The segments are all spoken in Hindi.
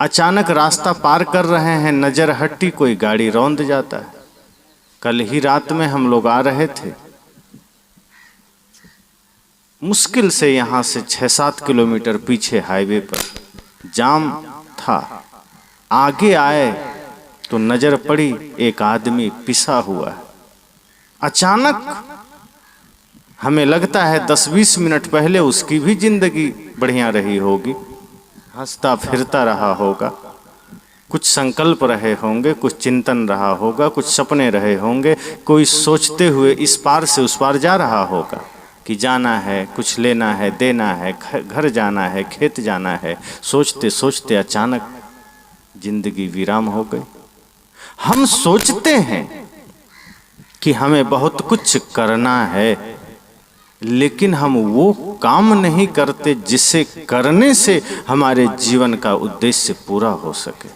अचानक रास्ता पार कर रहे हैं, नजर हट्टी कोई गाड़ी रौंद जाता है। कल ही रात में हम लोग आ रहे थे, मुश्किल से यहाँ से 6-7 किलोमीटर पीछे हाईवे पर जाम था। आगे आए तो नजर पड़ी एक आदमी पिसा हुआ है। अचानक हमें लगता है 10-20 मिनट पहले उसकी भी जिंदगी बढ़िया रही होगी, हंसता फिरता रहा होगा, कुछ संकल्प रहे होंगे, कुछ चिंतन रहा होगा, कुछ सपने रहे होंगे, कोई सोचते हुए इस पार से उस पार जा रहा होगा कि जाना है, कुछ लेना है, देना है, घर जाना है, खेत जाना है। सोचते सोचते अचानक जिंदगी विराम हो गई। हम सोचते हैं कि हमें बहुत कुछ करना है, लेकिन हम वो काम नहीं करते जिसे करने से हमारे जीवन का उद्देश्य पूरा हो सके।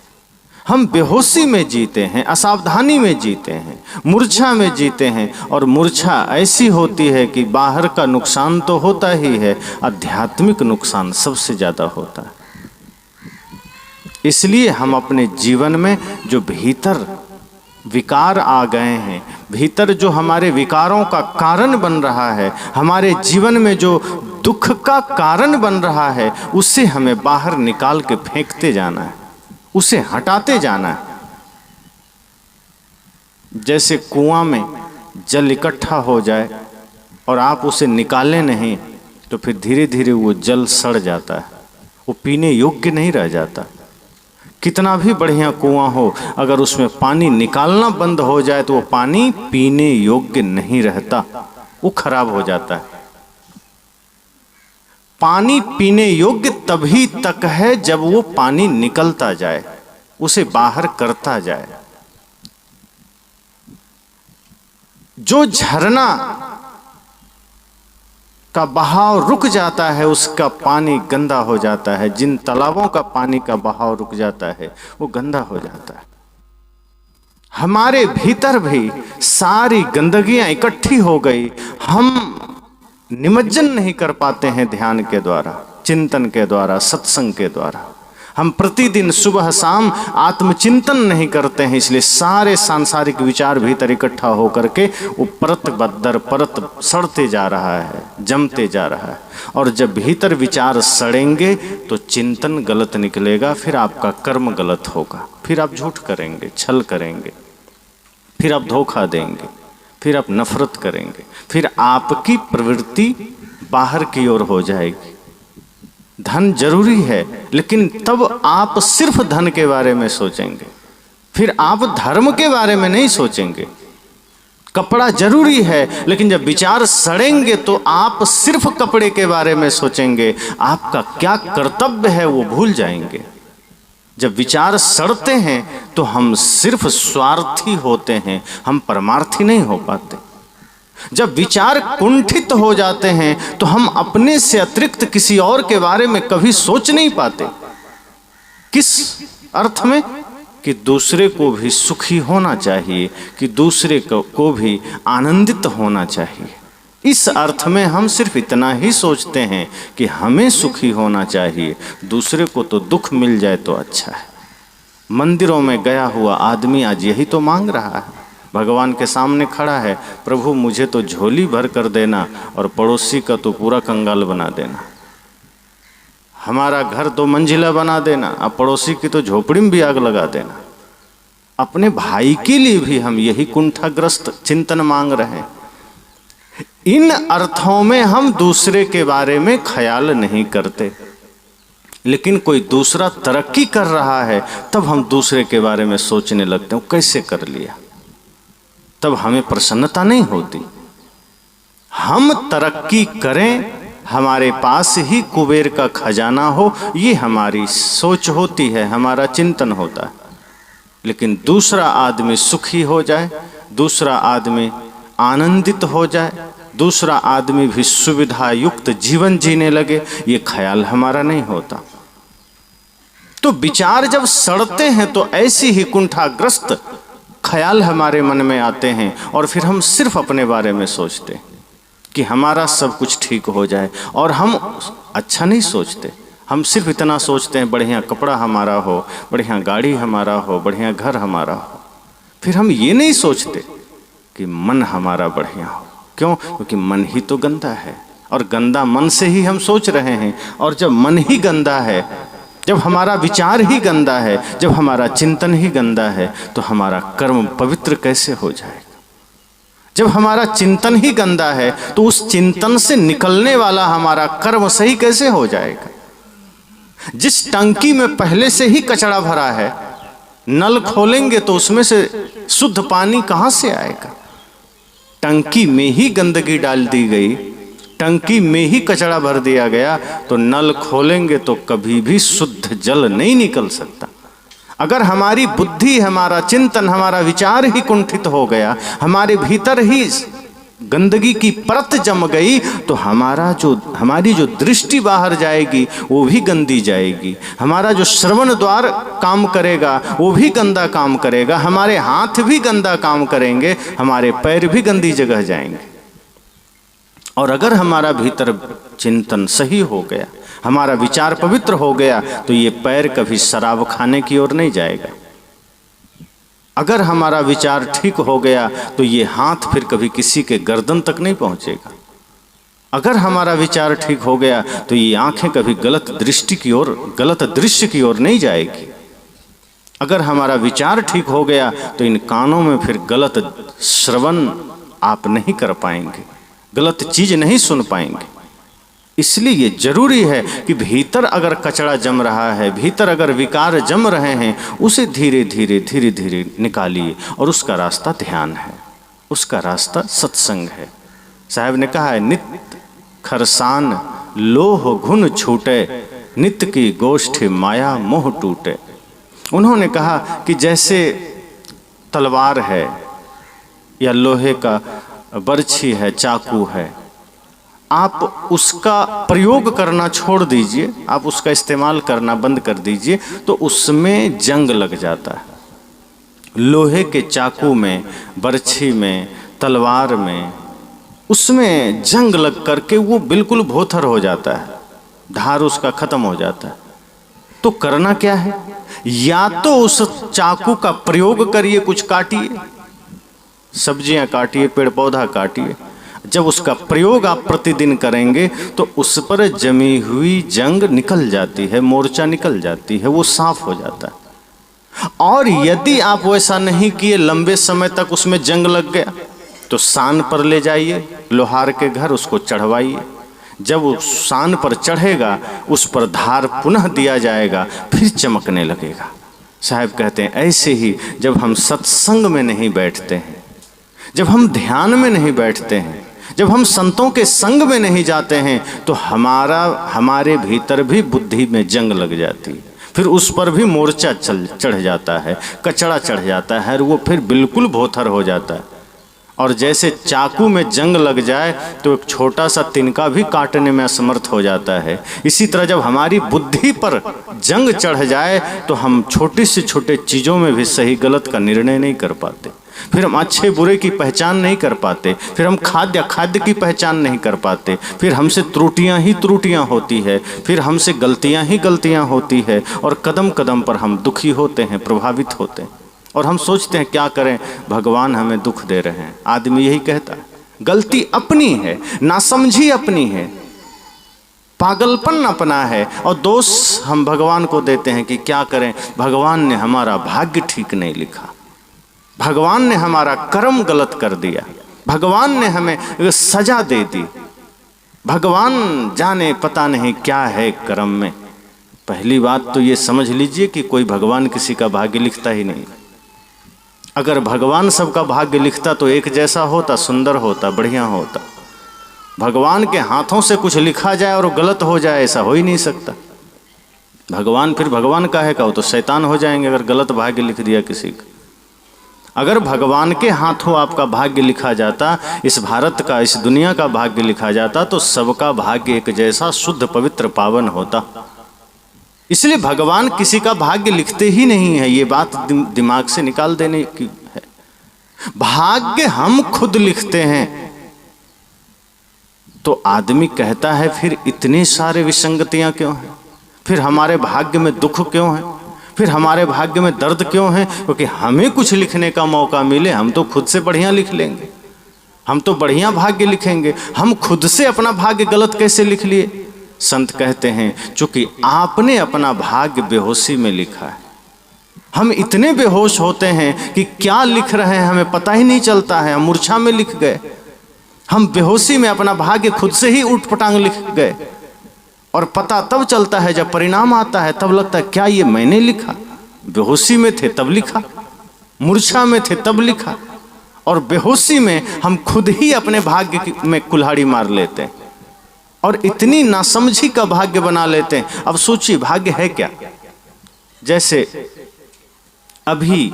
हम बेहोशी में जीते हैं, असावधानी में जीते हैं, मूर्छा में जीते हैं। और मूर्छा ऐसी होती है कि बाहर का नुकसान तो होता ही है, आध्यात्मिक नुकसान सबसे ज्यादा होता है। इसलिए हम अपने जीवन में जो भीतर विकार आ गए हैं, भीतर जो हमारे विकारों का कारण बन रहा है, हमारे जीवन में जो दुख का कारण बन रहा है, उसे हमें बाहर निकाल के फेंकते जाना है, उसे हटाते जाना है। जैसे कुआं में जल इकट्ठा हो जाए और आप उसे निकालें नहीं तो फिर धीरे धीरे वो जल सड़ जाता है, वो पीने योग्य नहीं रह जाता। कितना भी बढ़िया कुआं हो, अगर उसमें पानी निकालना बंद हो जाए तो वो पानी पीने योग्य नहीं रहता, वो खराब हो जाता है। पानी पीने योग्य तभी तक है जब वो पानी निकलता जाए, उसे बाहर करता जाए। जो झरना का बहाव रुक जाता है उसका पानी गंदा हो जाता है। जिन तालाबों का पानी का बहाव रुक जाता है वो गंदा हो जाता है। हमारे भीतर भी सारी गंदगियां इकट्ठी हो गई, हम निमज्जन नहीं कर पाते हैं ध्यान के द्वारा, चिंतन के द्वारा, सत्संग के द्वारा। हम प्रतिदिन सुबह शाम आत्मचिंतन नहीं करते हैं, इसलिए सारे सांसारिक विचार भीतर इकट्ठा होकर के वो परत बदर परत सड़ते जा रहा है, जमते जा रहा है। और जब भीतर विचार सड़ेंगे तो चिंतन गलत निकलेगा, फिर आपका कर्म गलत होगा, फिर आप झूठ करेंगे, छल करेंगे, फिर आप धोखा देंगे, फिर आप नफरत करेंगे, फिर आपकी प्रवृत्ति बाहर की ओर हो जाएगी। धन जरूरी है, लेकिन तब आप सिर्फ धन के बारे में सोचेंगे, फिर आप धर्म के बारे में नहीं सोचेंगे। कपड़ा जरूरी है, लेकिन जब विचार सड़ेंगे तो आप सिर्फ कपड़े के बारे में सोचेंगे, आपका क्या कर्तव्य है वो भूल जाएंगे। जब विचार सड़ते हैं तो हम सिर्फ स्वार्थी होते हैं, हम परमार्थी नहीं हो पाते। जब विचार कुंठित हो जाते हैं तो हम अपने से अतिरिक्त किसी और के बारे में कभी सोच नहीं पाते। किस अर्थ में? कि दूसरे को भी सुखी होना चाहिए, कि दूसरे को भी आनंदित होना चाहिए। इस अर्थ में हम सिर्फ इतना ही सोचते हैं कि हमें सुखी होना चाहिए, दूसरे को तो दुख मिल जाए तो अच्छा है। मंदिरों में गया हुआ आदमी आज यही तो मांग रहा है, भगवान के सामने खड़ा है, प्रभु मुझे तो झोली भर कर देना और पड़ोसी का तो पूरा कंगाल बना देना, हमारा घर 2 मंजिला बना देना, अब पड़ोसी की तो झोपड़ी में भी आग लगा देना। अपने भाई के लिए भी हम यही कुंठाग्रस्त चिंतन मांग रहे हैं। इन अर्थों में हम दूसरे के बारे में ख्याल नहीं करते, लेकिन कोई दूसरा तरक्की कर रहा है तब हम दूसरे के बारे में सोचने लगते हैं, कैसे कर लिया, तब हमें प्रसन्नता नहीं होती। हम तरक्की करें, हमारे पास ही कुबेर का खजाना हो, ये हमारी सोच होती है, हमारा चिंतन होता है। लेकिन दूसरा आदमी सुखी हो जाए, दूसरा आदमी आनंदित हो जाए, दूसरा आदमी भी सुविधा युक्त जीवन जीने लगे, ये ख्याल हमारा नहीं होता। तो विचार जब सड़ते हैं तो ऐसी ही कुंठाग्रस्त ख्याल हमारे मन में आते हैं और फिर हम सिर्फ अपने बारे में सोचते हैं कि हमारा सब कुछ ठीक हो जाए। और हम अच्छा नहीं सोचते, हम सिर्फ इतना सोचते हैं बढ़िया कपड़ा हमारा हो, बढ़िया गाड़ी हमारा हो, बढ़िया घर हमारा हो। फिर हम ये नहीं सोचते कि मन हमारा बढ़िया हो। क्यों? क्योंकि मन ही तो गंदा है और गंदा मन से ही हम सोच रहे हैं। और जब मन ही गंदा है, जब हमारा विचार ही गंदा है, जब हमारा चिंतन ही गंदा है, तो हमारा कर्म पवित्र कैसे हो जाएगा? जब हमारा चिंतन ही गंदा है तो उस चिंतन से निकलने वाला हमारा कर्म सही कैसे हो जाएगा? जिस टंकी में पहले से ही कचरा भरा है, नल खोलेंगे तो उसमें से शुद्ध पानी कहां से आएगा? टंकी में ही गंदगी डाल दी गई, टंकी में ही कचरा भर दिया गया, तो नल खोलेंगे तो कभी भी शुद्ध जल नहीं निकल सकता। अगर हमारी बुद्धि, हमारा चिंतन, हमारा विचार ही कुंठित हो गया, हमारे भीतर ही गंदगी की परत जम गई, तो हमारी जो दृष्टि बाहर जाएगी वो भी गंदी जाएगी। हमारा जो श्रवण द्वार काम करेगा वो भी गंदा काम करेगा। हमारे हाथ भी गंदा काम करेंगे, हमारे पैर भी गंदी जगह जाएंगे। और अगर हमारा भीतर चिंतन सही हो गया, हमारा विचार पवित्र हो गया, तो ये पैर कभी शराब खाने की ओर नहीं जाएगा। अगर हमारा विचार ठीक हो गया तो ये हाथ फिर कभी किसी के गर्दन तक नहीं पहुंचेगा। अगर हमारा विचार ठीक हो गया तो ये आंखें कभी गलत दृष्टि की ओर, गलत दृश्य की ओर नहीं जाएगी। अगर हमारा विचार ठीक हो गया तो इन कानों में फिर गलत श्रवण आप नहीं कर पाएंगे, गलत चीज नहीं सुन पाएंगे। इसलिए ये जरूरी है कि भीतर अगर कचरा जम रहा है, भीतर अगर विकार जम रहे हैं, उसे धीरे धीरे धीरे धीरे निकालिए। और उसका रास्ता ध्यान है, उसका रास्ता सत्संग है। साहब ने कहा है, नित्य खरसान लोह घुन छूटे, नित्य की गोष्ठी माया मोह टूटे। उन्होंने कहा कि जैसे तलवार है या लोहे का बर्छी है, चाकू है, आप उसका प्रयोग करना छोड़ दीजिए, आप उसका इस्तेमाल करना बंद कर दीजिए, तो उसमें जंग लग जाता है। लोहे के चाकू में, बर्छी में, तलवार में, उसमें जंग लग करके वो बिल्कुल भोथर हो जाता है, धार उसका खत्म हो जाता है। तो करना क्या है? या तो उस चाकू का प्रयोग करिए, कुछ काटिए, सब्जियां काटिए, पेड़ पौधा काटिए। जब उसका प्रयोग आप प्रतिदिन करेंगे तो उस पर जमी हुई जंग निकल जाती है, मोर्चा निकल जाती है, वो साफ हो जाता है। और यदि आप वैसा नहीं किए, लंबे समय तक उसमें जंग लग गया, तो सान पर ले जाइए, लोहार के घर, उसको चढ़वाइए। जब उस सान पर चढ़ेगा, उस पर धार पुनः दिया जाएगा, फिर चमकने लगेगा। साहब कहते हैं, ऐसे ही जब हम सत्संग में नहीं बैठते हैं, जब हम ध्यान में नहीं बैठते हैं, जब हम संतों के संग में नहीं जाते हैं, तो हमारे भीतर भी बुद्धि में जंग लग जाती है। फिर उस पर भी मोर्चा चढ़ जाता है, कचरा चढ़ जाता है, और वो फिर बिल्कुल भोथर हो जाता है। और जैसे चाकू में जंग लग जाए तो एक छोटा सा तिनका भी काटने में असमर्थ हो जाता है, इसी तरह जब हमारी बुद्धि पर जंग चढ़ जाए तो हम छोटे से छोटे चीज़ों में भी सही गलत का निर्णय नहीं कर पाते। फिर हम अच्छे बुरे की पहचान नहीं कर पाते, फिर हम खाद्य अखाद्य की पहचान नहीं कर पाते, फिर हमसे त्रुटियां ही त्रुटियां होती है, फिर हमसे गलतियां ही गलतियां होती है, और कदम कदम पर हम दुखी होते हैं, प्रभावित होते हैं। और हम सोचते हैं क्या करें, भगवान हमें दुख दे रहे हैं। आदमी यही कहता है, गलती अपनी है, नासमझी अपनी है, पागलपन अपना है, और दोष हम भगवान को देते हैं कि क्या करें, भगवान ने हमारा भाग्य ठीक नहीं लिखा, भगवान ने हमारा कर्म गलत कर दिया, भगवान ने हमें सजा दे दी, भगवान जाने पता नहीं क्या है कर्म में। पहली बात तो ये समझ लीजिए कि कोई भगवान किसी का भाग्य लिखता ही नहीं। अगर भगवान सबका भाग्य लिखता तो एक जैसा होता, सुंदर होता, बढ़िया होता। भगवान के हाथों से कुछ लिखा जाए और गलत हो जाए, ऐसा हो ही नहीं सकता। भगवान फिर भगवान का है, वो तो शैतान हो जाएंगे अगर गलत भाग्य लिख दिया किसी का। अगर भगवान के हाथों आपका भाग्य लिखा जाता, इस भारत का, इस दुनिया का भाग्य लिखा जाता, तो सबका भाग्य एक जैसा शुद्ध पवित्र पावन होता। इसलिए भगवान किसी का भाग्य लिखते ही नहीं है, ये बात दिमाग से निकाल देने की है। भाग्य हम खुद लिखते हैं। तो आदमी कहता है फिर इतने सारे विसंगतियां क्यों हैं, फिर हमारे भाग्य में दुख क्यों है, फिर हमारे भाग्य में दर्द क्यों है? क्योंकि हमें कुछ लिखने का मौका मिले, हम तो खुद से बढ़िया लिख लेंगे, हम तो बढ़िया भाग्य लिखेंगे। हम खुद से अपना भाग्य गलत कैसे लिख लिए? संत कहते हैं चूंकि आपने अपना भाग्य बेहोशी में लिखा है। हम इतने बेहोश होते हैं कि क्या लिख रहे हैं हमें पता ही नहीं चलता है, हम मूर्छा में लिख गए। हम बेहोशी में अपना भाग्य खुद से ही उठपटांग लिख गए, और पता तब चलता है जब परिणाम आता है, तब लगता है क्या ये मैंने लिखा? बेहोशी में थे तब लिखा, मूर्छा में थे तब लिखा, और बेहोशी में हम खुद ही अपने भाग्य में कुल्हाड़ी मार लेते हैं और इतनी नासमझी का भाग्य बना लेते हैं। अब सोचिए भाग्य है क्या? जैसे अभी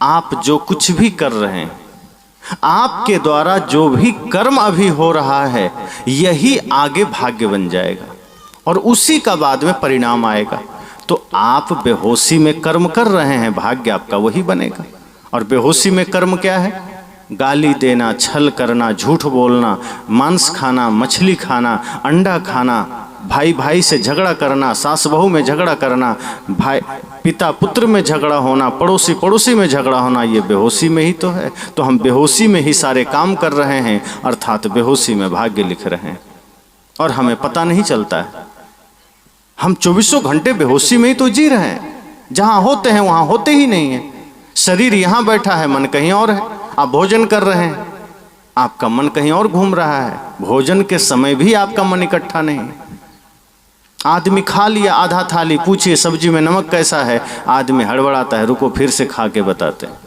आप जो कुछ भी कर रहे हैं, आपके द्वारा जो भी कर्म अभी हो रहा है, यही आगे भाग्य बन जाएगा और उसी का बाद में परिणाम आएगा। तो आप बेहोशी में कर्म कर रहे हैं, भाग्य आपका वही बनेगा। और बेहोशी में कर्म क्या है? गाली देना, छल करना, झूठ बोलना, मांस खाना, मछली खाना, अंडा खाना, भाई भाई से झगड़ा करना, सास बहू में झगड़ा करना, भाई पिता पुत्र में झगड़ा होना, पड़ोसी पड़ोसी में झगड़ा होना, ये बेहोशी में ही तो है। तो हम बेहोशी में ही सारे काम कर रहे हैं, अर्थात बेहोशी में भाग्य लिख रहे हैं और हमें पता नहीं चलता है। हम 24 घंटे बेहोशी में ही तो जी रहे हैं, जहाँ होते हैं वहाँ होते ही नहीं है। शरीर यहाँ बैठा है, मन कहीं और है। आप भोजन कर रहे हैं, आपका मन कहीं और घूम रहा है। भोजन के समय भी आपका मन इकट्ठा नहीं है। आदमी खा लिया आधा थाली, पूछिए सब्जी में नमक कैसा है, आदमी हड़बड़ाता है, रुको फिर से खा के बताते हैं।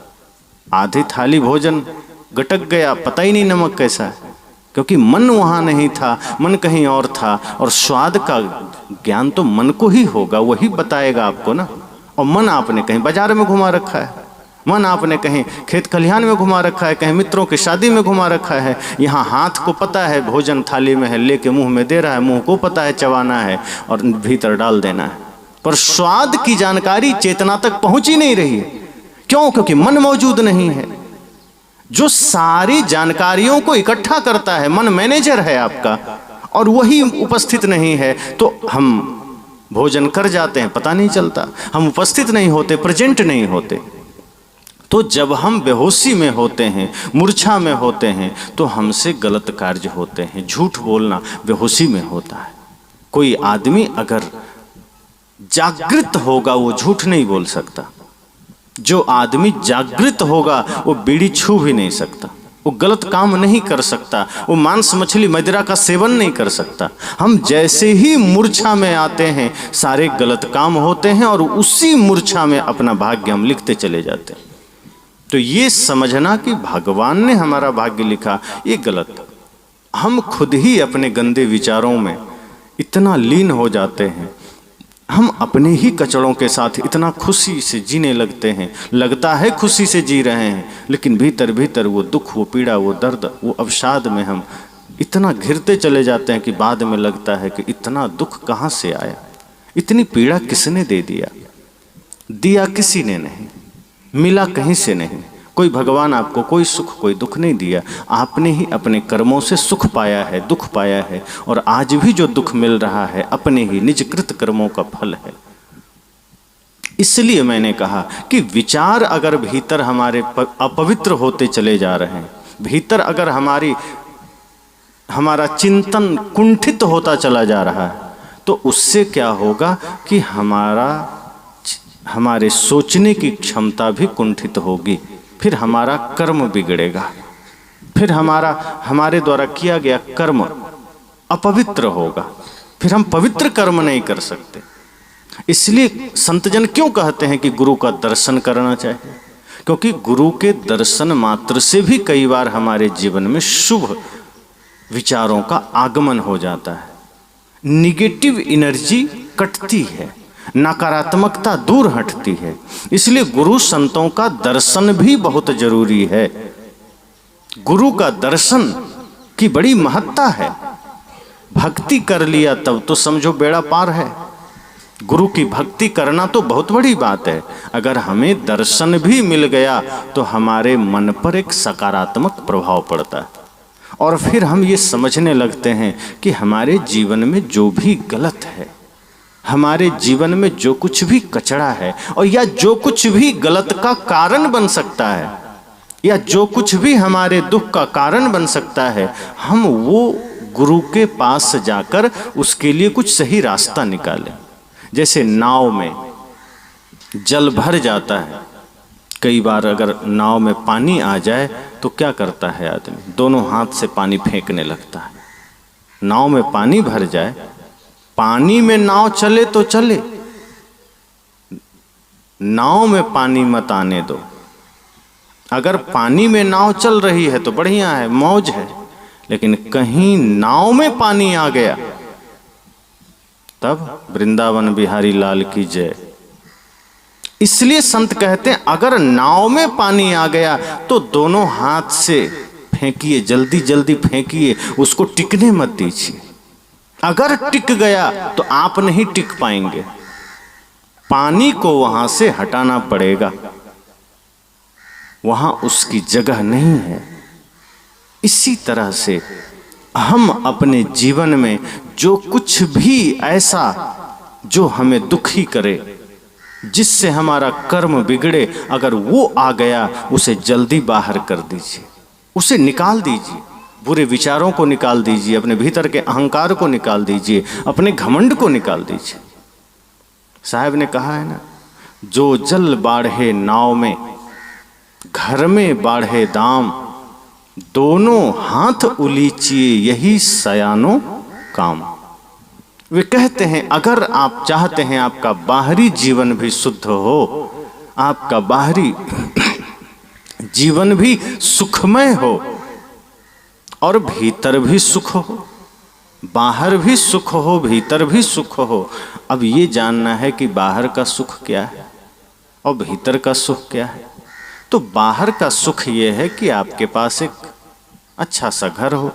आधी थाली भोजन गटक गया, पता ही नहीं नमक कैसा है, क्योंकि मन वहाँ नहीं था, मन कहीं और था। और स्वाद का ज्ञान तो मन को ही होगा, वही बताएगा आपको ना। और मन आपने कहीं बाजार में घुमा रखा है, मन आपने कहीं खेत खलिहान में घुमा रखा है, कहीं मित्रों की शादी में घुमा रखा है। यहाँ हाथ को पता है भोजन थाली में है, लेके मुंह में दे रहा है, मुंह को पता है चबाना है और भीतर डाल देना है, पर स्वाद की जानकारी चेतना तक पहुंच ही नहीं रही है। क्यों? क्योंकि मन मौजूद नहीं है। जो सारी जानकारियों को इकट्ठा करता है, मन मैनेजर है आपका, और वही उपस्थित नहीं है, तो हम भोजन कर जाते हैं, पता नहीं चलता, हम उपस्थित नहीं होते, प्रेजेंट नहीं होते। तो जब हम बेहोशी में होते हैं, मूर्छा में होते हैं, तो हमसे गलत कार्य होते हैं। झूठ बोलना बेहोशी में होता है। कोई आदमी अगर जागृत होगा वो झूठ नहीं बोल सकता। जो आदमी जागृत होगा वो बीड़ी छू भी नहीं सकता, वो गलत काम नहीं कर सकता, वो मांस मछली मदिरा का सेवन नहीं कर सकता। हम जैसे ही मूर्छा में आते हैं, सारे गलत काम होते हैं और उसी मूर्छा में अपना भाग्य हम लिखते चले जाते हैं। तो ये समझना कि भगवान ने हमारा भाग्य लिखा, ये गलत। हम खुद ही अपने गंदे विचारों में इतना लीन हो जाते हैं, हम अपने ही कचड़ों के साथ इतना खुशी से जीने लगते हैं। लगता है खुशी से जी रहे हैं, लेकिन भीतर भीतर वो दुख, वो पीड़ा, वो दर्द, वो अवसाद में हम इतना घिरते चले जाते हैं कि बाद में लगता है कि इतना दुख कहाँ से आया, इतनी पीड़ा किसने दे दिया? दिया किसी ने नहीं, मिला कहीं से नहीं। कोई भगवान आपको कोई सुख कोई दुख नहीं दिया, आपने ही अपने कर्मों से सुख पाया है, दुख पाया है। और आज भी जो दुख मिल रहा है अपने ही निजकृत कर्मों का फल है। इसलिए मैंने कहा कि विचार अगर भीतर हमारे अपवित्र होते चले जा रहे हैं, भीतर अगर हमारा चिंतन कुंठित होता चला जा रहा है, तो उससे क्या होगा कि हमारे सोचने की क्षमता भी कुंठित होगी, फिर हमारा कर्म बिगड़ेगा, फिर हमारे द्वारा किया गया कर्म अपवित्र होगा, फिर हम पवित्र कर्म नहीं कर सकते। इसलिए संतजन क्यों कहते हैं कि गुरु का दर्शन करना चाहिए? क्योंकि गुरु के दर्शन मात्र से भी कई बार हमारे जीवन में शुभ विचारों का आगमन हो जाता है, निगेटिव एनर्जी कटती है, नकारात्मकता दूर हटती है। इसलिए गुरु संतों का दर्शन भी बहुत जरूरी है। गुरु का दर्शन की बड़ी महत्ता है। भक्ति कर लिया तब तो समझो बेड़ा पार है। गुरु की भक्ति करना तो बहुत बड़ी बात है। अगर हमें दर्शन भी मिल गया तो हमारे मन पर एक सकारात्मक प्रभाव पड़ता है, और फिर हम ये समझने लगते हैं कि हमारे जीवन में जो भी गलत है, हमारे जीवन में जो कुछ भी कचरा है और या जो कुछ भी गलत का कारण बन सकता है या जो कुछ भी हमारे दुख का कारण बन सकता है, हम वो गुरु के पास जाकर उसके लिए कुछ सही रास्ता निकालें। जैसे नाव में जल भर जाता है, कई बार अगर नाव में पानी आ जाए तो क्या करता है आदमी, दोनों हाथ से पानी फेंकने लगता है। नाव में पानी भर जाए, पानी में नाव चले तो चले, नाव में पानी मत आने दो। अगर पानी में नाव चल रही है तो बढ़िया है, मौज है, लेकिन कहीं नाव में पानी आ गया तब वृंदावन बिहारी लाल की जय। इसलिए संत कहते हैं अगर नाव में पानी आ गया तो दोनों हाथ से फेंकिए, जल्दी जल्दी फेंकिए, उसको टिकने मत दीजिए। अगर टिक गया तो आप नहीं टिक पाएंगे, पानी को वहां से हटाना पड़ेगा, वहां उसकी जगह नहीं है। इसी तरह से हम अपने जीवन में जो कुछ भी ऐसा जो हमें दुखी करे, जिससे हमारा कर्म बिगड़े, अगर वो आ गया उसे जल्दी बाहर कर दीजिए, उसे निकाल दीजिए। बुरे विचारों को निकाल दीजिए, अपने भीतर के अहंकार को निकाल दीजिए, अपने घमंड को निकाल दीजिए। साहब ने कहा है ना, जो जल बाढ़े नाव में, घर में बाढ़े दाम, दोनों हाथ उलीचिए यही सयानो काम। वे कहते हैं अगर आप चाहते हैं आपका बाहरी जीवन भी शुद्ध हो, आपका बाहरी जीवन भी सुखमय हो और भीतर भी सुख हो, बाहर भी सुख हो, भीतर भी सुख हो। अब ये जानना है कि बाहर का सुख क्या है और भीतर का सुख क्या है। तो बाहर का सुख ये है कि आपके पास एक अच्छा सा घर हो,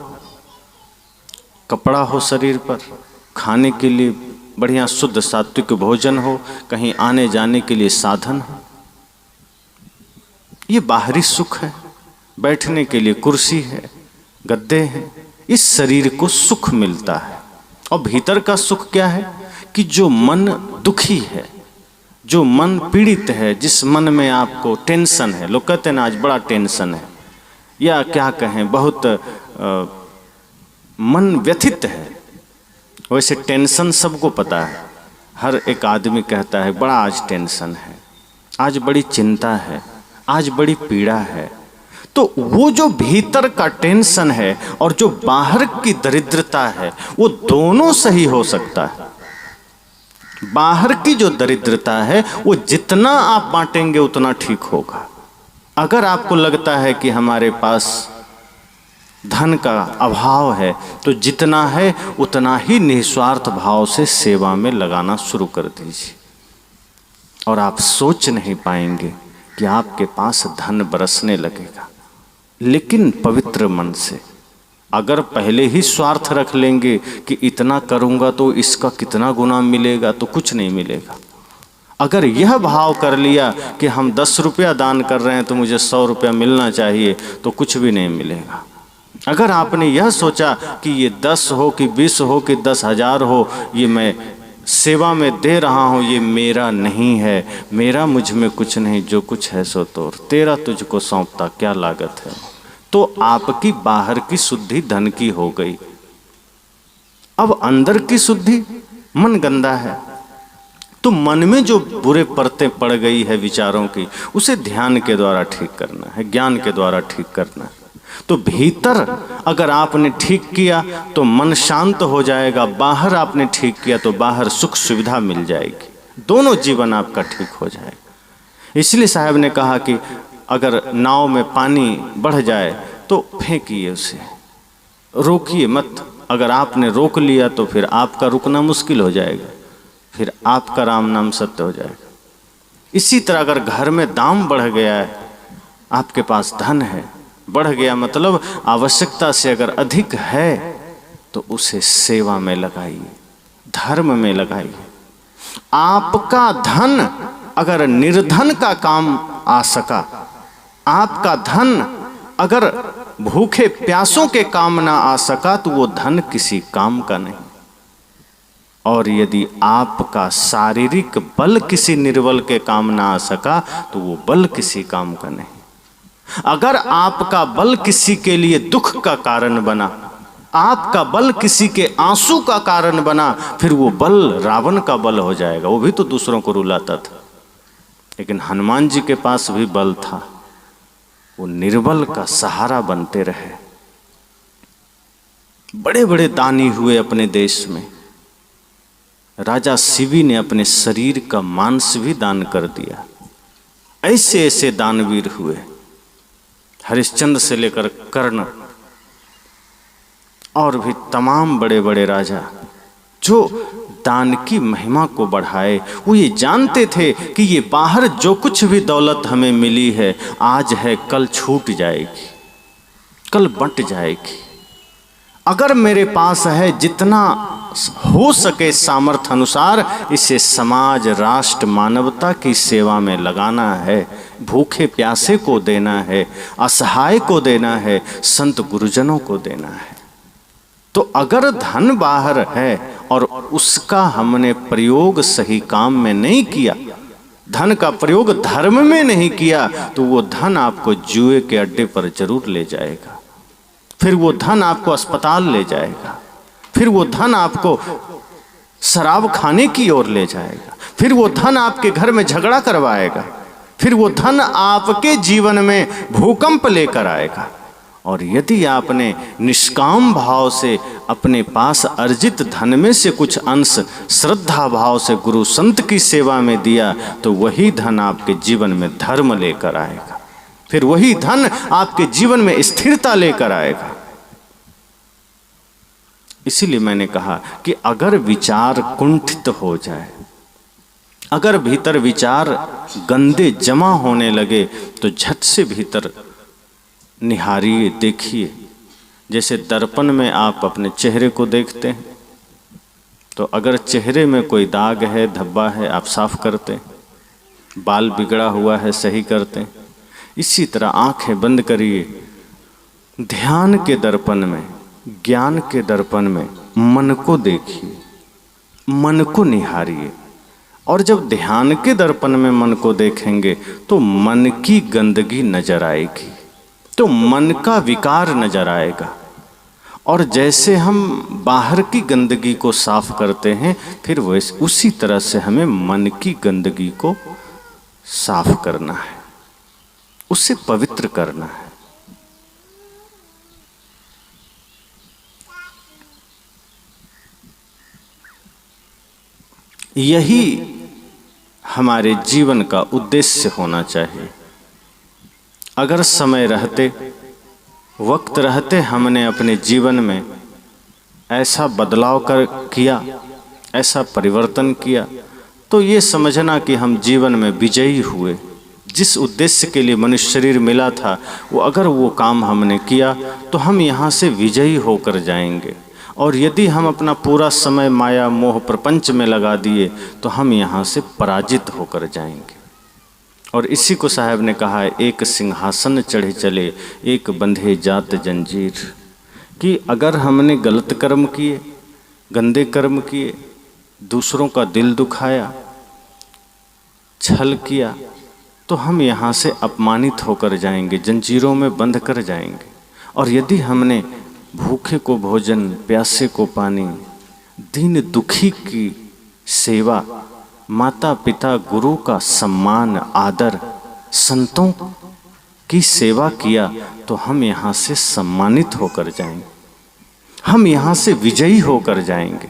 कपड़ा हो शरीर पर, खाने के लिए बढ़िया शुद्ध सात्विक भोजन हो, कहीं आने जाने के लिए साधन हो, ये बाहरी सुख है। बैठने के लिए कुर्सी है, गद्दे हैं, इस शरीर को सुख मिलता है। और भीतर का सुख क्या है कि जो मन दुखी है, जो मन पीड़ित है, जिस मन में आपको टेंशन है, लोग कहते हैं ना आज बड़ा टेंशन है, या क्या कहें बहुत मन व्यथित है। वैसे टेंशन सबको पता है, हर एक आदमी कहता है बड़ा आज टेंशन है, आज बड़ी चिंता है, आज बड़ी पीड़ा है। तो वो जो भीतर का टेंशन है और जो बाहर की दरिद्रता है, वो दोनों सही हो सकता है। बाहर की जो दरिद्रता है वो जितना आप बांटेंगे उतना ठीक होगा। अगर आपको लगता है कि हमारे पास धन का अभाव है तो जितना है उतना ही निस्वार्थ भाव से सेवा में लगाना शुरू कर दीजिए, और आप सोच नहीं पाएंगे कि आपके पास धन बरसने लगेगा। लेकिन पवित्र मन से, अगर पहले ही स्वार्थ रख लेंगे कि इतना करूंगा तो इसका कितना गुना मिलेगा, तो कुछ नहीं मिलेगा। अगर यह भाव कर लिया कि हम 10 रुपया दान कर रहे हैं तो मुझे 100 रुपया मिलना चाहिए, तो कुछ भी नहीं मिलेगा। अगर आपने यह सोचा कि ये 10 हो कि 20 हो कि 10,000 हो, ये मैं सेवा में दे रहा हूँ, ये मेरा नहीं है, मेरा मुझ में कुछ नहीं, जो कुछ है सो तोर, तेरा तुझको सौंपता क्या लागत है, तो आपकी बाहर की शुद्धि धन की हो गई। अब अंदर की शुद्धि, मन गंदा है तो मन में जो बुरे परतें पड़ गई है विचारों की, उसे ध्यान के द्वारा ठीक करना है, ज्ञान के द्वारा ठीक करना है। तो भीतर अगर आपने ठीक किया तो मन शांत हो जाएगा, बाहर आपने ठीक किया तो बाहर सुख सुविधा मिल जाएगी, दोनों जीवन आपका ठीक हो जाएगा। इसलिए साहब ने कहा कि अगर नाव में पानी बढ़ जाए तो फेंकिए उसे, रोकिए मत। अगर आपने रोक लिया तो फिर आपका रुकना मुश्किल हो जाएगा, फिर आपका राम नाम सत्य हो जाएगा। इसी तरह अगर घर में दाम बढ़ गया है, आपके पास धन है, बढ़ गया मतलब आवश्यकता से अगर अधिक है, तो उसे सेवा में लगाइए, धर्म में लगाइए। आपका धन अगर निर्धन का काम आ सका, आपका धन अगर भूखे प्यासों के काम ना आ सका, तो वो धन किसी काम का नहीं। और यदि आपका शारीरिक बल किसी निर्बल के काम ना आ सका तो वो बल किसी काम का नहीं। अगर आपका बल किसी के लिए दुख का कारण बना, आपका बल किसी के आंसू का कारण बना, फिर वो बल रावण का बल हो जाएगा। वो भी तो दूसरों को रुलाता था, लेकिन हनुमान जी के पास भी बल था, वो निर्बल का सहारा बनते रहे। बड़े बड़े दानी हुए अपने देश में। राजा शिवी ने अपने शरीर का मांस भी दान कर दिया। ऐसे ऐसे दानवीर हुए, हरिश्चंद्र से लेकर कर्ण और भी तमाम बड़े बड़े राजा जो दान की महिमा को बढ़ाए। वो ये जानते थे कि ये बाहर जो कुछ भी दौलत हमें मिली है, आज है कल छूट जाएगी, कल बंट जाएगी। अगर मेरे पास है, जितना हो सके सामर्थ्य अनुसार इसे समाज, राष्ट्र, मानवता की सेवा में लगाना है। भूखे प्यासे को देना है, असहाय को देना है, संत गुरुजनों को देना है। तो अगर धन बाहर है और उसका हमने प्रयोग सही काम में नहीं किया, धन का प्रयोग धर्म में नहीं किया, तो वो धन आपको जुए के अड्डे पर जरूर ले जाएगा। फिर वो धन आपको अस्पताल ले जाएगा, फिर वो धन आपको शराब खाने की ओर ले जाएगा, फिर वो धन आपके घर में झगड़ा करवाएगा, फिर वो धन आपके जीवन में भूकंप लेकर आएगा। और यदि आपने निष्काम भाव से अपने पास अर्जित धन में से कुछ अंश श्रद्धा भाव से गुरु संत की सेवा में दिया, तो वही धन आपके जीवन में धर्म लेकर आएगा, फिर वही धन आपके जीवन में स्थिरता लेकर आएगा। इसीलिए मैंने कहा कि अगर विचार कुंठित हो जाए, अगर भीतर विचार गंदे जमा होने लगे, तो झट से भीतर निहारिए, देखिए। जैसे दर्पण में आप अपने चेहरे को देखते हैं, तो अगर चेहरे में कोई दाग है, धब्बा है, आप साफ करते हैं, बाल बिगड़ा हुआ है सही करते हैं। इसी तरह आंखें बंद करिए, ध्यान के दर्पण में, ज्ञान के दर्पण में मन को देखिए, मन को निहारिए। और जब ध्यान के दर्पण में मन को देखेंगे तो मन की गंदगी नजर आएगी, तो मन का विकार नजर आएगा। और जैसे हम बाहर की गंदगी को साफ करते हैं, फिर वैसे उसी तरह से हमें मन की गंदगी को साफ करना है, उसे पवित्र करना है। यही हमारे जीवन का उद्देश्य होना चाहिए। अगर समय रहते, वक्त रहते हमने अपने जीवन में ऐसा बदलाव किया, ऐसा परिवर्तन किया, तो ये समझना कि हम जीवन में विजयी हुए। जिस उद्देश्य के लिए मनुष्य शरीर मिला था, वो अगर वो काम हमने किया तो हम यहाँ से विजयी होकर जाएंगे। और यदि हम अपना पूरा समय माया मोह प्रपंच में लगा दिए तो हम यहाँ से पराजित होकर जाएंगे। और इसी को साहब ने कहा है, एक सिंहासन चढ़े चले, एक बंधे जात जंजीर। कि अगर हमने गलत कर्म किए, गंदे कर्म किए, दूसरों का दिल दुखाया, छल किया, तो हम यहाँ से अपमानित होकर जाएंगे, जंजीरों में बंध कर जाएंगे। और यदि हमने भूखे को भोजन, प्यासे को पानी, दीन दुखी की सेवा, माता पिता गुरु का सम्मान आदर, संतों की सेवा किया, तो हम यहाँ से सम्मानित होकर जाएंगे, हम यहाँ से विजयी होकर जाएंगे।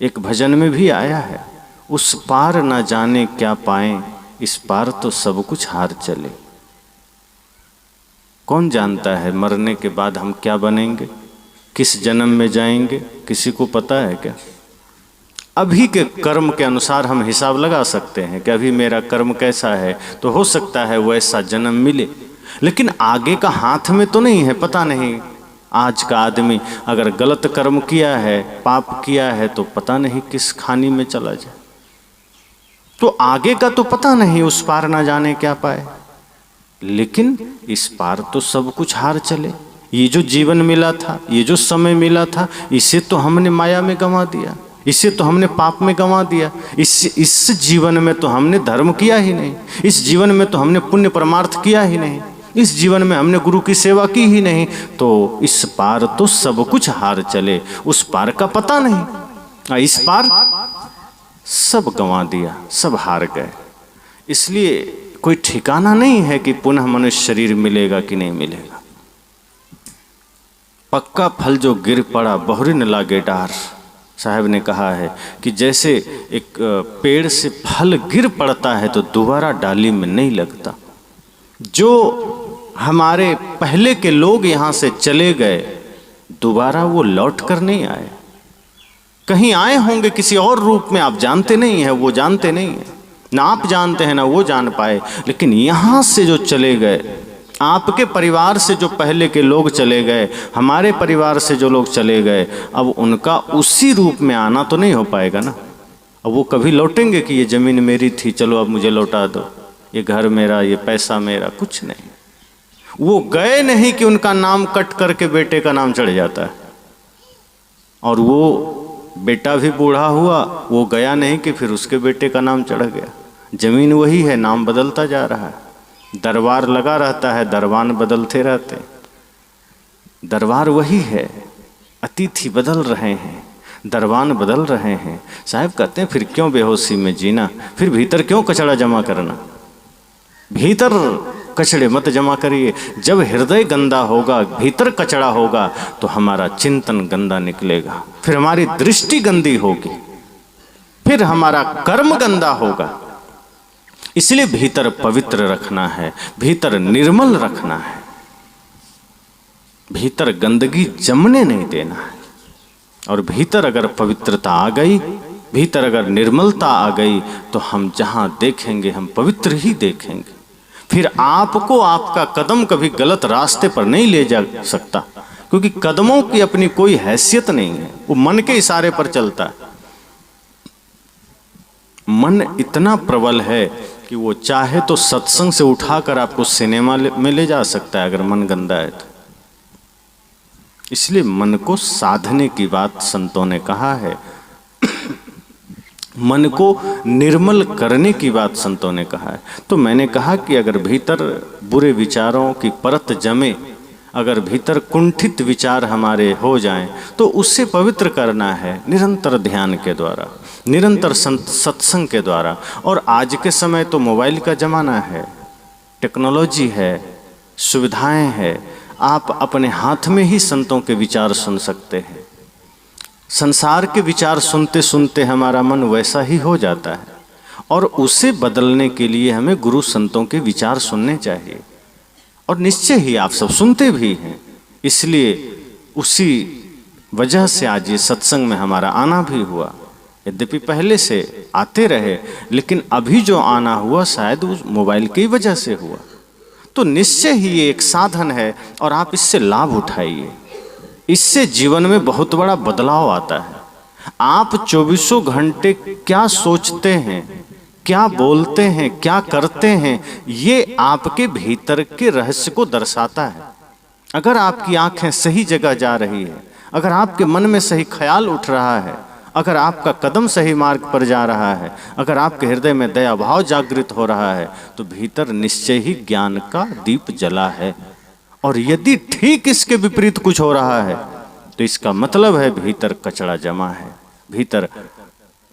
एक भजन में भी आया है, उस पार न जाने क्या पाएं, इस पार तो सब कुछ हार चले। कौन जानता है मरने के बाद हम क्या बनेंगे, किस जन्म में जाएंगे, किसी को पता है क्या? अभी के कर्म के अनुसार हम हिसाब लगा सकते हैं कि अभी मेरा कर्म कैसा है, तो हो सकता है वैसा जन्म मिले, लेकिन आगे का हाथ में तो नहीं है, पता नहीं। आज का आदमी अगर गलत कर्म किया है, पाप किया है, तो पता नहीं किस खानी में चला जाए। तो आगे का तो पता नहीं, उस पार ना जाने क्या पाए, लेकिन इस पार तो सब कुछ हार चले। ये जो जीवन मिला था, ये जो समय मिला था, इसे तो हमने माया में गंवा दिया, इसे तो हमने पाप में गंवा दिया। इस जीवन में तो हमने धर्म किया ही नहीं, इस जीवन में तो हमने पुण्य परमार्थ किया ही नहीं, इस जीवन में हमने गुरु की सेवा की ही नहीं, तो इस पार तो सब कुछ हार चले, उस पार का पता नहीं, इस पार सब गंवा दिया, सब हार गए। इसलिए कोई ठिकाना नहीं है कि पुनः मनुष्य शरीर मिलेगा कि नहीं मिलेगा। पक्का फल जो गिर पड़ा बहुरी न लागे डार, साहब ने कहा है कि जैसे एक पेड़ से फल गिर पड़ता है तो दोबारा डाली में नहीं लगता। जो हमारे पहले के लोग यहाँ से चले गए, दोबारा वो लौट कर नहीं आए। कहीं आए होंगे किसी और रूप में, आप जानते नहीं हैं, वो जानते नहीं हैं, ना आप जानते हैं ना वो जान पाए। लेकिन यहाँ से जो चले गए, आपके परिवार से जो पहले के लोग चले गए, हमारे परिवार से जो लोग चले गए, अब उनका उसी रूप में आना तो नहीं हो पाएगा ना। अब वो कभी लौटेंगे कि ये ज़मीन मेरी थी, चलो अब मुझे लौटा दो, ये घर मेरा, ये पैसा मेरा, कुछ नहीं। वो गए नहीं कि उनका नाम कट करके बेटे का नाम चढ़ जाता है, और वो बेटा भी बूढ़ा हुआ, वो गया नहीं कि फिर उसके बेटे का नाम चढ़ गया। ज़मीन वही है, नाम बदलता जा रहा है। दरबार लगा रहता है, दरबान बदलते रहते। दरबार वही है, अतिथि बदल रहे हैं, दरबान बदल रहे हैं। साहब कहते हैं फिर क्यों बेहोशी में जीना, फिर भीतर क्यों कचड़ा जमा करना, भीतर कचड़े मत जमा करिए। जब हृदय गंदा होगा, भीतर कचड़ा होगा, तो हमारा चिंतन गंदा निकलेगा, फिर हमारी दृष्टि गंदी होगी, फिर हमारा कर्म गंदा होगा। इसलिए भीतर पवित्र रखना है, भीतर निर्मल रखना है, भीतर गंदगी जमने नहीं देना है। और भीतर अगर पवित्रता आ गई, भीतर अगर निर्मलता आ गई, तो हम जहां देखेंगे हम पवित्र ही देखेंगे। फिर आपको आपका कदम कभी गलत रास्ते पर नहीं ले जा सकता, क्योंकि कदमों की अपनी कोई हैसियत नहीं है, वो मन के इशारे पर चलता है। मन इतना प्रबल है कि वो चाहे तो सत्संग से उठाकर आपको सिनेमा में ले जा सकता है, अगर मन गंदा है तो। इसलिए मन को साधने की बात संतों ने कहा है, मन को निर्मल करने की बात संतों ने कहा है। तो मैंने कहा कि अगर भीतर बुरे विचारों की परत जमे, अगर भीतर कुंठित विचार हमारे हो जाएं, तो उससे पवित्र करना है निरंतर ध्यान के द्वारा, निरंतर सत्संग के द्वारा। और आज के समय तो मोबाइल का ज़माना है, टेक्नोलॉजी है, सुविधाएं हैं, आप अपने हाथ में ही संतों के विचार सुन सकते हैं। संसार के विचार सुनते सुनते हमारा मन वैसा ही हो जाता है, और उसे बदलने के लिए हमें गुरु संतों के विचार सुनने चाहिए। और निश्चय ही आप सब सुनते भी हैं, इसलिए उसी वजह से आज ये सत्संग में हमारा आना भी हुआ। यद्यपि पहले से आते रहे, लेकिन अभी जो आना हुआ शायद उस मोबाइल की वजह से हुआ। तो निश्चय ही ये एक साधन है, और आप इससे लाभ उठाइए। इससे जीवन में बहुत बड़ा बदलाव आता है। आप 24 घंटे क्या सोचते हैं, क्या बोलते हैं, क्या करते हैं, ये आपके भीतर के रहस्य को दर्शाता है। अगर आपकी आंखें सही जगह जा रही है, अगर आपके मन में सही ख्याल उठ रहा है, अगर आपका कदम सही मार्ग पर जा रहा है, अगर आपके हृदय में दया भाव जागृत हो रहा है, तो भीतर निश्चय ही ज्ञान का दीप जला है। और यदि ठीक इसके विपरीत कुछ हो रहा है, तो इसका मतलब है भीतर कचरा जमा है, भीतर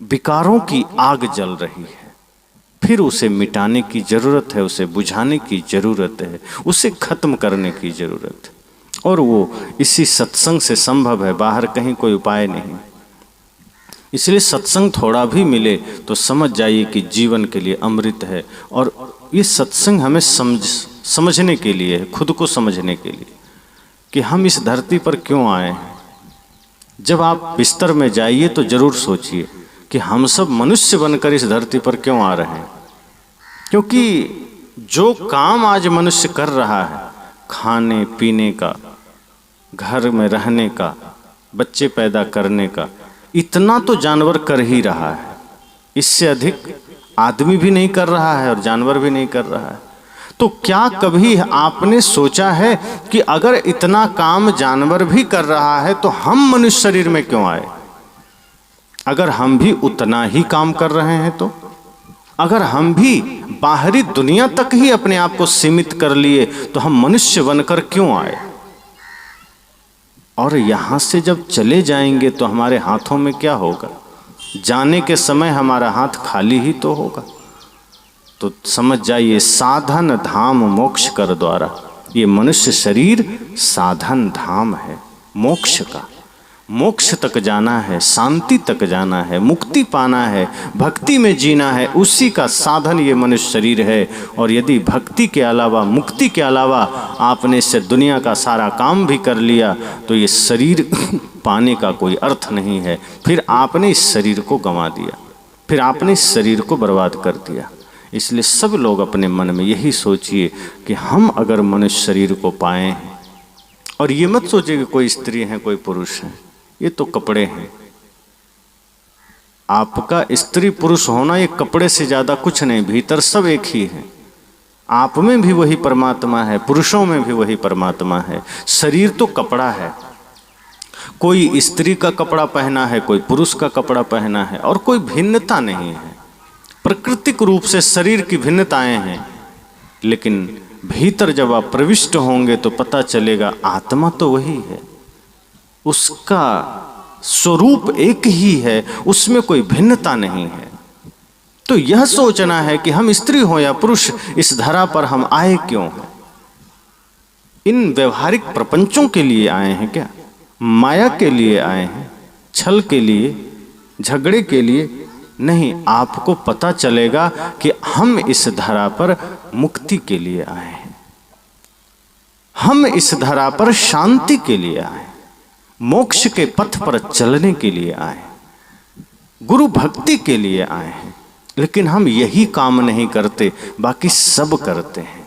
विकारों की आग जल रही है। फिर उसे मिटाने की जरूरत है, उसे बुझाने की जरूरत है, उसे खत्म करने की जरूरत है। और वो इसी सत्संग से संभव है, बाहर कहीं कोई उपाय नहीं। इसलिए सत्संग थोड़ा भी मिले तो समझ जाइए कि जीवन के लिए अमृत है। और ये सत्संग हमें समझने के लिए है, खुद को समझने के लिए कि हम इस धरती पर क्यों आए हैं। जब आप बिस्तर में जाइए तो जरूर सोचिए कि हम सब मनुष्य बनकर इस धरती पर क्यों आ रहे हैं। क्योंकि जो काम आज मनुष्य कर रहा है, खाने पीने का, घर में रहने का, बच्चे पैदा करने का, इतना तो जानवर कर ही रहा है। इससे अधिक आदमी भी नहीं कर रहा है और जानवर भी नहीं कर रहा है। तो क्या कभी आपने सोचा है कि अगर इतना काम जानवर भी कर रहा है तो हम मनुष्य शरीर में क्यों आए? अगर हम भी उतना ही काम कर रहे हैं तो, अगर हम भी बाहरी दुनिया तक ही अपने आप को सीमित कर लिए तो हम मनुष्य बनकर क्यों आए? और यहां से जब चले जाएंगे तो हमारे हाथों में क्या होगा? जाने के समय हमारा हाथ खाली ही तो होगा। तो समझ जाइए, साधन धाम मोक्ष कर द्वारा, ये मनुष्य शरीर साधन धाम है मोक्ष का। मोक्ष तक जाना है, शांति तक जाना है, मुक्ति पाना है, भक्ति में जीना है, उसी का साधन ये मनुष्य शरीर है। और यदि भक्ति के अलावा, मुक्ति के अलावा आपने इससे दुनिया का सारा काम भी कर लिया तो ये शरीर पाने का कोई अर्थ नहीं है। फिर आपने इस शरीर को गंवा दिया, फिर आपने इस शरीर को बर्बाद कर दिया। इसलिए सब लोग अपने मन में यही सोचिए कि हम अगर मनुष्य शरीर को पाए हैं, और ये मत सोचिए कि कोई स्त्री है कोई पुरुष है, ये तो कपड़े हैं। आपका स्त्री पुरुष होना ये कपड़े से ज्यादा कुछ नहीं, भीतर सब एक ही है। आप में भी वही परमात्मा है, पुरुषों में भी वही परमात्मा है। शरीर तो कपड़ा है, कोई स्त्री का कपड़ा पहना है, कोई पुरुष का कपड़ा पहना है, और कोई भिन्नता नहीं है। प्राकृतिक रूप से शरीर की भिन्नताएं हैं, लेकिन भीतर जब आप प्रविष्ट होंगे तो पता चलेगा आत्मा तो वही है, उसका स्वरूप एक ही है, उसमें कोई भिन्नता नहीं है। तो यह सोचना है कि हम स्त्री हो या पुरुष, इस धरा पर हम आए क्यों हैं? इन व्यवहारिक प्रपंचों के लिए आए हैं क्या? माया के लिए आए हैं? छल के लिए, झगड़े के लिए नहीं। आपको पता चलेगा कि हम इस धरा पर मुक्ति के लिए आए हैं, हम इस धरा पर शांति के लिए आए, मोक्ष के पथ पर चलने के लिए आए, गुरु भक्ति के लिए आए हैं। लेकिन हम यही काम नहीं करते, बाकी सब करते हैं।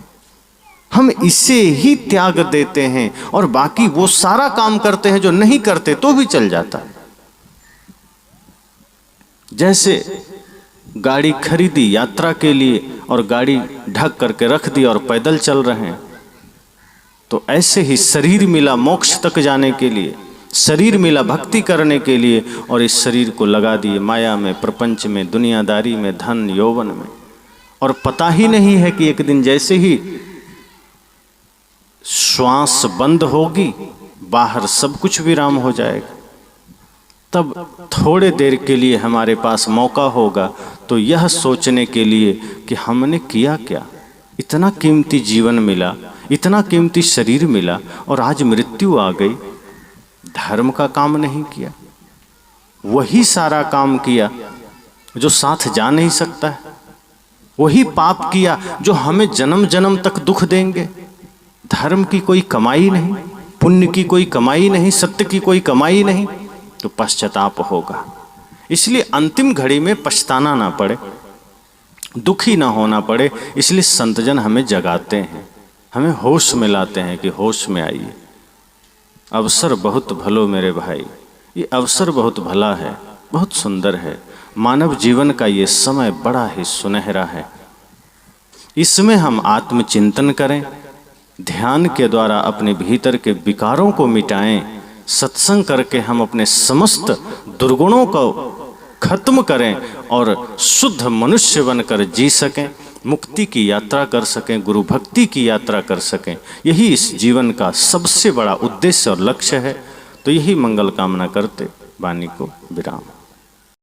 हम इसे ही त्याग देते हैं और बाकी वो सारा काम करते हैं जो नहीं करते तो भी चल जाता है। जैसे गाड़ी खरीदी यात्रा के लिए और गाड़ी ढक करके रख दी और पैदल चल रहे हैं, तो ऐसे ही शरीर मिला मोक्ष तक जाने के लिए, शरीर मिला भक्ति करने के लिए, और इस शरीर को लगा दिए माया में, प्रपंच में, दुनियादारी में, धन यौवन में। और पता ही नहीं है कि एक दिन जैसे ही श्वास बंद होगी, बाहर सब कुछ विराम हो जाएगा। तब थोड़े देर के लिए हमारे पास मौका होगा तो यह सोचने के लिए कि हमने किया क्या। इतना कीमती जीवन मिला, इतना कीमती शरीर मिला, और आज मृत्यु आ गई। धर्म का काम नहीं किया, वही सारा काम किया जो साथ जा नहीं सकता है, वही पाप किया जो हमें जन्म जन्म तक दुख देंगे। धर्म की कोई कमाई नहीं, पुण्य की कोई कमाई नहीं, सत्य की कोई कमाई नहीं, तो पश्चाताप होगा। इसलिए अंतिम घड़ी में पछताना ना पड़े, दुखी ना होना पड़े, इसलिए संतजन हमें जगाते हैं, हमें होश में लाते हैं कि होश में आइए। अवसर बहुत भलो मेरे भाई, ये अवसर बहुत भला है, बहुत सुंदर है। मानव जीवन का ये समय बड़ा ही सुनहरा है। इसमें हम आत्मचिंतन करें, ध्यान के द्वारा अपने भीतर के विकारों को मिटाएं, सत्संग करके हम अपने समस्त दुर्गुणों को खत्म करें और शुद्ध मनुष्य बनकर जी सकें, मुक्ति की यात्रा कर सकें, गुरु भक्ति की यात्रा कर सकें। यही इस जीवन का सबसे बड़ा उद्देश्य और लक्ष्य है। तो यही मंगल कामना करते वाणी को विराम।